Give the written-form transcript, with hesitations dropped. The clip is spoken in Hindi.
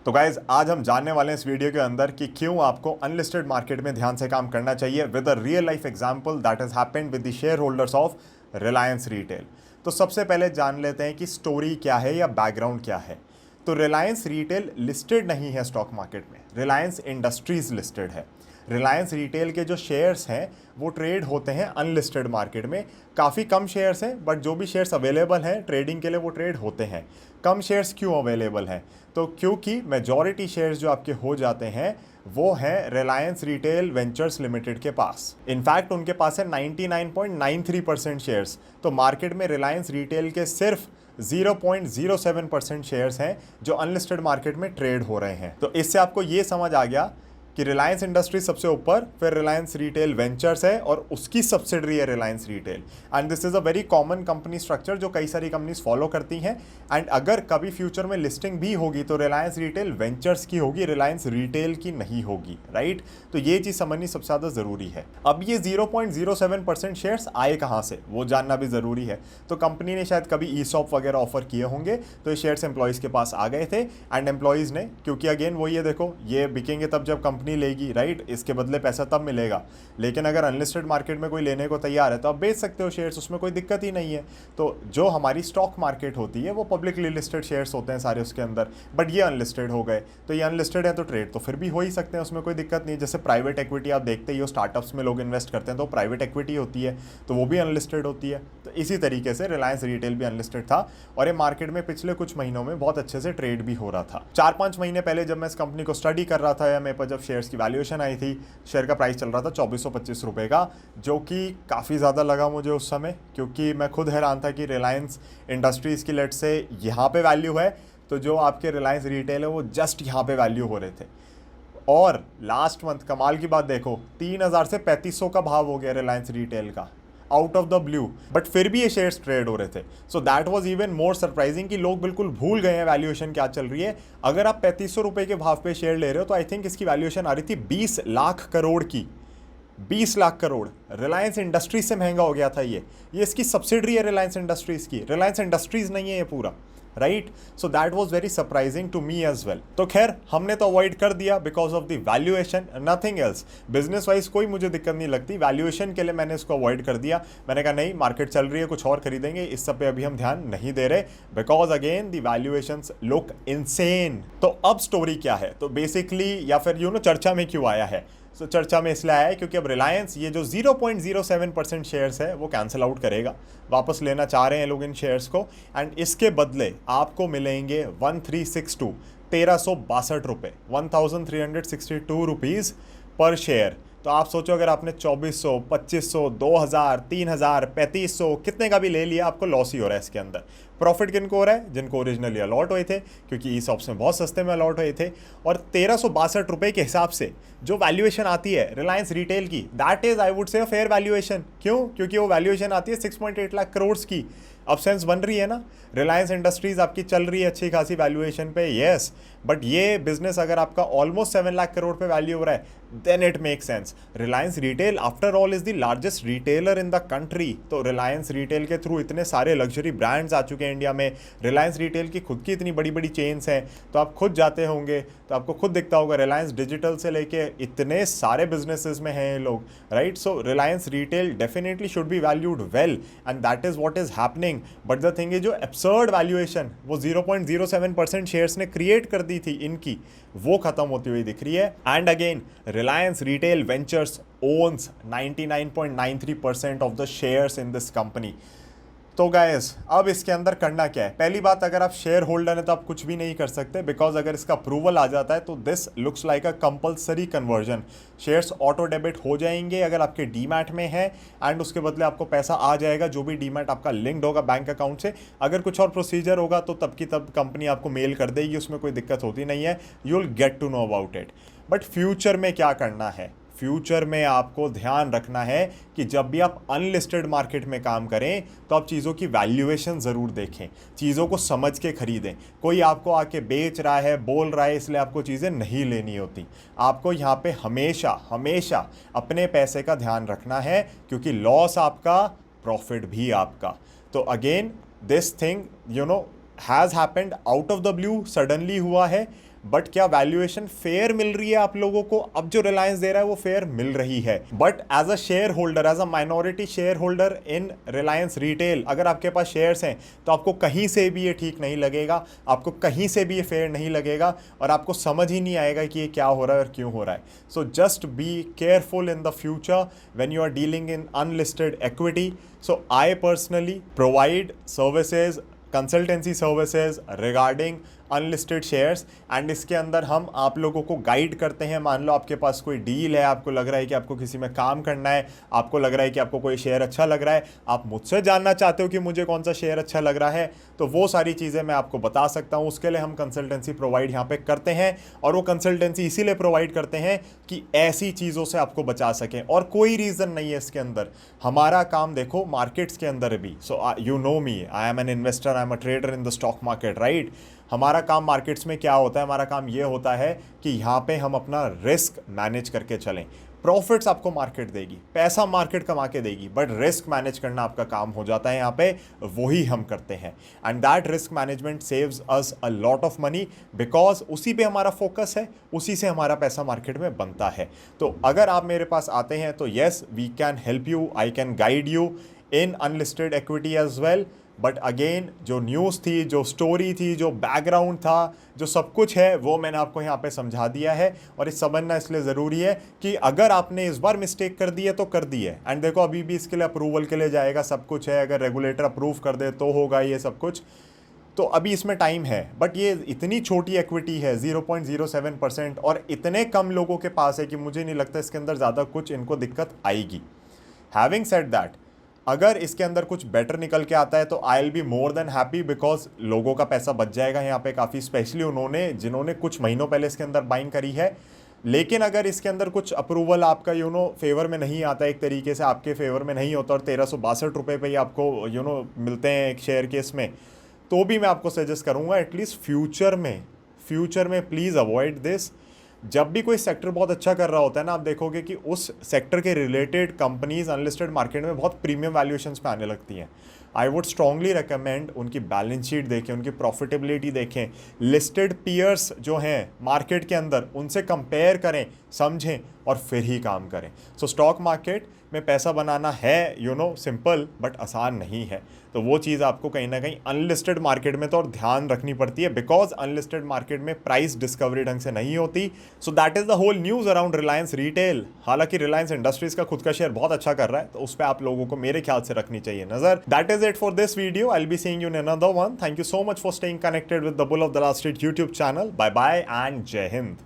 तो गाइज आज हम जानने वाले हैं इस वीडियो के अंदर कि क्यों आपको अनलिस्टेड मार्केट में ध्यान से काम करना चाहिए with a real life example that has happened with the share holders of Reliance retail. तो सबसे पहले जान लेते हैं कि स्टोरी क्या है या बैकग्राउंड क्या है। तो रिलायंस रिटेल लिस्टेड नहीं है स्टॉक मार्केट में, रिलायंस इंडस्ट्रीज लिस्टेड है। रिलायंस रिटेल के जो शेयर्स हैं वो ट्रेड होते हैं अनलिस्टेड मार्केट में। काफ़ी कम शेयर्स हैं बट जो भी शेयर्स अवेलेबल हैं ट्रेडिंग के लिए वो ट्रेड होते हैं। कम शेयर्स क्यों अवेलेबल हैं? तो क्योंकि मेजॉरिटी शेयर्स जो आपके हो जाते हैं वो हैं रिलायंस रिटेल वेंचर्स लिमिटेड के पास। इनफैक्ट उनके पास है 99.93% शेयर्स। तो मार्केट में रिलायंस रिटेल के सिर्फ 0.07% शेयर्स हैं जो अनलिस्टेड मार्केट में ट्रेड हो रहे हैं। तो इससे आपको ये समझ आ गया कि रिलायंस इंडस्ट्रीज सबसे ऊपर, फिर रिलायंस रिटेल वेंचर्स है और उसकी सब्सिडरी है Reliance retail. And this is a very common company structure जो कई सारी कंपनीज फॉलो करती हैं। एंड अगर कभी फ्यूचर में लिस्टिंग भी होगी तो रिलायंस रिटेल वेंचर्स की होगी, रिलायंस रिटेल की नहीं होगी, राइट। तो ये चीज़ समझनी सबसे ज़्यादा ज़रूरी है। अब ये 0.07% शेयर्स आए कहाँ से वो जानना भी ज़रूरी है। तो कंपनी ने शायद कभी ईसॉप वगैरह ऑफर किए होंगे तो ये शेयर्स एम्प्लॉयज़ के पास आ गए थे। एंड एम्प्लॉयज़ ने, क्योंकि अगेन वो ये देखो, ये बिकेंगे तब जब कंपनी लेगी, राइट, इसके बदले पैसा तब मिलेगा। लेकिन अगर अनलिस्टेड मार्केट में कोई लेने को तैयार है तो आप बेच सकते हो शेयर्स, उसमें कोई दिक्कत ही नहीं है। तो जो हमारी स्टॉक मार्केट होती है वो पब्लिकली लिस्टेड शेयर्स होते हैं सारे उसके अंदर, बट ये अनलिस्टेड हो गए। तो ये अनलिस्टेड है तो ट्रेड तो फिर भी हो ही सकते हैं, उसमें कोई दिक्कत नहीं। जैसे प्राइवेट इक्विटी आप देखते ही हो, स्टार्टअप्स में लोग इन्वेस्ट करते हैं तो प्राइवेट इक्विटी होती है तो वो भी अनलिस्टेड होती है। तो इसी तरीके से रिलायंस रिटेल भी अनलिस्टेड था और ये मार्केट में पिछले कुछ महीनों में बहुत अच्छे से ट्रेड भी हो रहा था। 4-5 महीने पहले जब मैं इस कंपनी को स्टडी कर रहा था या मेरे पास जब शेयर्स की वैल्यूएशन आई थी, शेयर का प्राइस चल रहा था 2425 रुपये का, जो कि काफ़ी ज़्यादा लगा मुझे उस समय, क्योंकि मैं खुद हैरान था कि रिलायंस इंडस्ट्रीज़ की लेट से यहाँ पे वैल्यू है तो जो आपके रिलायंस रिटेल है वो जस्ट यहाँ पे वैल्यू हो रहे थे। और लास्ट मंथ कमाल की बात देखो, 3000 से 3500 का भाव हो गया रिलायंस रिटेल का, out of the blue, but फिर भी ये शेयर्स ट्रेड हो रहे थे। So that was even more surprising कि लोग बिल्कुल भूल गए हैं वैल्यूएशन क्या चल रही है। अगर आप 3500 रुपये के भाव पे शेयर ले रहे हो तो आई थिंक इसकी वैल्यूएशन आ रही थी 20 लाख करोड़ की। 20 लाख करोड़ रिलायंस इंडस्ट्रीज से महंगा हो गया था ये इसकी सब्सिडरी है रिलायंस इंडस्ट्रीज की, रिलायंस इंडस्ट्रीज नहीं है ये पूरा, right. So that was very surprising to me as well. तो खैर हमने तो अवॉइड कर दिया because of the valuation, nothing else. Business wise कोई मुझे दिक्कत नहीं लगती, वैल्यूएशन के लिए मैंने इसको अवॉइड कर दिया। मैंने कहा नहीं, मार्केट चल रही है, कुछ और खरीदेंगे, इस सब पे अभी हम ध्यान नहीं दे रहे because again the valuations look insane. तो अब स्टोरी क्या है, तो बेसिकली या फिर चर्चा में क्यों आया है? तो चर्चा में इसलिए आया है क्योंकि अब रिलायंस ये जो 0.07% शेयर्स है वो कैंसिल आउट करेगा, वापस लेना चाह रहे हैं लोग इन शेयर्स को। एंड इसके बदले आपको मिलेंगे 1362 1362 रुपये, 1362 रुपीज़ पर शेयर। तो आप सोचो अगर आपने 2400, 2500, 2000, 3000, 3500 कितने का भी ले लिया, आपको लॉस ही हो रहा है इसके अंदर। प्रॉफिट किनको हो रहा है? जिनको ओरिजिनली अलॉट हुए थे, क्योंकि ईसॉप्स में बहुत सस्ते में अलॉट हुए थे। और 1362 रुपये के हिसाब से जो वैल्यूएशन आती है रिलायंस रिटेल की, that is I would say fair valuation. क्यों? क्योंकि वो वैल्यूएशन आती है 6.8 लाख करोड़ की। अब सेंस बन रही है ना, रिलायंस इंडस्ट्रीज आपकी चल रही है अच्छी खासी वैल्यूएशन पे, येस, बट ये बिजनेस अगर आपका ऑलमोस्ट 7 लाख करोड़ पे वैल्यू हो रहा है then it make sense. Reliance retail after all is the largest retailer in the country. तो रिलायंस रिटेल के थ्रू इतने सारे लग्जरी ब्रांड्स आ चुके हैं इंडिया में, रिलायंस रिटेल की खुद की इतनी बड़ी बड़ी चेन्स हैं। तो आप खुद जाते होंगे तो आपको खुद दिखता होगा रिलायंस डिजिटल से लेके इतने सारे बिजनेसेस में हैं ये लोग, right. So Reliance retail definitely should be valued well and that is what is happening. But the thing is जो एब्सर्ड वैल्यूएशन वो 0.07% शेयर्स ने क्रिएट कर दी थी इनकी, वो खत्म होती हुई दिख रही है। And again Reliance retail ventures owns 99.93% of the shares in this company. तो गाइस अब इसके अंदर करना क्या है? पहली बात, अगर आप शेयर होल्डर हैं तो आप कुछ भी नहीं कर सकते बिकॉज अगर इसका अप्रूवल आ जाता है तो this looks like a compulsory conversion. Shares auto debit हो जाएंगे अगर आपके डीमैट में है एंड उसके बदले आपको पैसा आ जाएगा जो भी डीमैट आपका लिंक्ड होगा बैंक अकाउंट से। अगर कुछ और प्रोसीजर होगा तो तब की तब कंपनी आपको मेल कर देगी, उसमें कोई दिक्कत होती नहीं है, you will get to know about it. But future में क्या करना है? फ्यूचर में आपको ध्यान रखना है कि जब भी आप अनलिस्टेड मार्केट में काम करें तो आप चीज़ों की वैल्यूएशन ज़रूर देखें, चीज़ों को समझ के खरीदें। कोई आपको आके बेच रहा है, बोल रहा है, इसलिए आपको चीज़ें नहीं लेनी होती। आपको यहाँ पे हमेशा हमेशा अपने पैसे का ध्यान रखना है, क्योंकि लॉस आपका, प्रॉफिट भी आपका। तो again this thing has happened out of the blue, suddenly हुआ है, बट क्या वैल्यूएशन फेयर मिल रही है आप लोगों को? अब जो रिलायंस दे रहा है वो फेयर मिल रही है, but as a share holder, as a minority share holder in Reliance retail, अगर आपके पास शेयर्स हैं तो आपको कहीं से भी ये ठीक नहीं लगेगा, आपको कहीं से भी ये फेयर नहीं लगेगा, और आपको समझ ही नहीं आएगा कि ये क्या हो रहा है और क्यों हो रहा है. So just be careful in the future when you are dealing in unlisted equity. So I personally provide services, consultancy services regarding unlisted shares, and इसके अंदर हम आप लोगों को गाइड करते हैं. मान लो आपके पास कोई डील है, आपको लग रहा है कि आपको किसी में काम करना है, आपको लग रहा है कि आपको कोई शेयर अच्छा लग रहा है, आप मुझसे जानना चाहते हो कि मुझे कौन सा शेयर अच्छा लग रहा है, तो वो सारी चीज़ें मैं आपको बता सकता हूँ. उसके लिए हम कंसल्टेंसी प्रोवाइड यहाँ पे करते हैं, और वो कंसल्टेंसी इसीलिए प्रोवाइड करते हैं कि ऐसी चीज़ों से आपको बचा सकें, और कोई रीज़न नहीं है इसके अंदर. हमारा काम देखो मार्केट्स के अंदर भी, so you know me, I am an investor, I am a trader in the stock market, right. हमारा काम मार्केट्स में क्या होता है? हमारा काम ये होता है कि यहाँ पे हम अपना रिस्क मैनेज करके चलें. प्रॉफिट्स आपको मार्केट देगी, पैसा मार्केट कमा के देगी, बट रिस्क मैनेज करना आपका काम हो जाता है यहाँ पे, वही हम करते हैं. And that risk management saves us a lot of money, because उसी पे हमारा फोकस है, उसी से हमारा पैसा मार्केट में बनता है. तो अगर आप मेरे पास आते हैं तो yes, we can help you, I can guide you in unlisted equity as well. But again, जो न्यूज़ थी, जो स्टोरी थी, जो बैकग्राउंड था, जो सब कुछ है, वो मैंने आपको यहाँ पे समझा दिया है. और इस समझना इसलिए ज़रूरी है कि अगर आपने इस बार मिस्टेक कर दी है तो कर दी है. एंड देखो, अभी भी इसके लिए अप्रूवल के लिए जाएगा, सब कुछ है, अगर रेगुलेटर अप्रूव कर दे तो होगा ये सब कुछ, तो अभी इसमें टाइम है. बट ये इतनी छोटी इक्विटी है, 0.07%, और इतने कम लोगों के पास है कि मुझे नहीं लगता इसके अंदर ज़्यादा कुछ इनको दिक्कत आएगी. हैविंग सेड दैट, अगर इसके अंदर कुछ बेटर निकल के आता है तो आई will be more than happy, because लोगों का पैसा बच जाएगा यहाँ पे काफ़ी, स्पेशली उन्होंने जिन्होंने कुछ महीनों पहले इसके अंदर बाइंग करी है. लेकिन अगर इसके अंदर कुछ अप्रूवल आपका फेवर में नहीं आता, एक तरीके से आपके फेवर में नहीं होता, और 1362 रुपये पे ही आपको मिलते हैं एक शेयर के इसमें, तो भी मैं आपको सजेस्ट करूँगा एटलीस्ट फ्यूचर में प्लीज़ अवॉइड दिस. जब भी कोई सेक्टर बहुत अच्छा कर रहा होता है ना, आप देखोगे कि उस सेक्टर के रिलेटेड कंपनीज अनलिस्टेड मार्केट में बहुत प्रीमियम वैल्यूएशंस पे आने लगती हैं. आई वुड स्ट्रांगली रिकमेंड उनकी बैलेंस शीट देखें, उनकी प्रॉफिटेबिलिटी देखें, लिस्टेड पीयर्स जो हैं मार्केट के अंदर उनसे कंपेयर करें, समझें, और फिर ही काम करें. सो स्टॉक मार्केट में पैसा बनाना है सिंपल, बट आसान नहीं है. तो वो चीज़ आपको कहीं ना कहीं अनलिस्टेड मार्केट में तो और ध्यान रखनी पड़ती है, बिकॉज अनलिस्टेड मार्केट में प्राइस डिस्कवरी ढंग से नहीं होती. So that is the whole news around Reliance Retail. हालांकि रिलायंस इंडस्ट्रीज का खुद का शेयर बहुत अच्छा कर रहा है, तो उस पर आप लोगों को मेरे ख्याल से रखनी चाहिए नजर. That is it for this video. I will be seeing you in another one. Thank you so much for staying connected with the bull of the last street YouTube channel. Bye bye and जय हिंद.